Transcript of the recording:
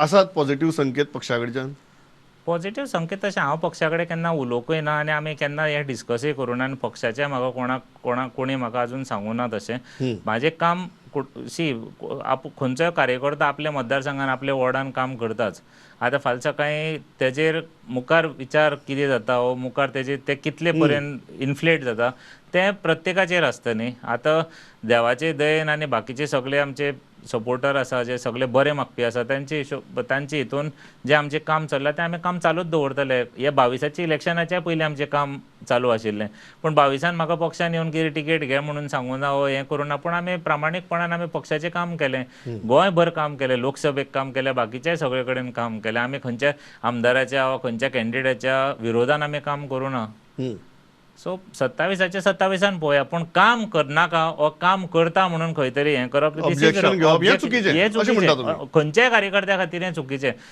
आसात पॉझिटिव्ह संकेत पक्षा कडच्यान? पॉझिटिव्ह संकेत तशें हांव पक्षा कडेन केन्ना उलोवंकूय ना आनी आमी केन्ना हें डिस्कसूय करूं ना आनी पक्षाचें म्हाका कोणी म्हाका अजून सांगूं ना तशें. म्हाजें काम खंयचोय कार्यकर्तो आपल्या मतदारसंघान आपल्या वॉर्डान काम करताच. आतां फाल्यां सकाळीं तेजेर मुखार विचार कितें जाता वो मुखार ते कितले पर्यंत इन्फ्लेट जाता तें प्रत्येकाचेर आसता न्ही. आतां देवाचे दयेन आनी बाकीचे सगळे आमचे सपोर्टर आसा जे सगळे बरे मागपी आसा तांचे हितून जें आमचें काम चल्लां तें आमी काम चालूच दवरतले. हे 22च्या इलेक्शनाच्या पयलीं आमचें काम चालू आशिल्लें, पूण 22 म्हाका पक्षान येवन कितें तिकेट घे म्हणून सांगूं ना वो हें करूं ना, पूण आमी प्रामाणीकपणान आमी पक्षाचें काम केलें, गोंयभर काम केलें, लोकसभेक काम केलें, बाकीच्याय सगळे कडेन काम केलें. आमी खंयच्या आमदाराच्या वा खंयच्या कॅन्डिडेटाच्या विरोधान आमी काम करूं ना. सो 27 पळोवया, पूण काम करनाका वो काम करता म्हणून खंय तरी हें करप Objection घेवप हें चुकीचें अशें म्हणटा तुमी. खंयच्याय कार्यकर्त्या खातीर हें चुकीचें.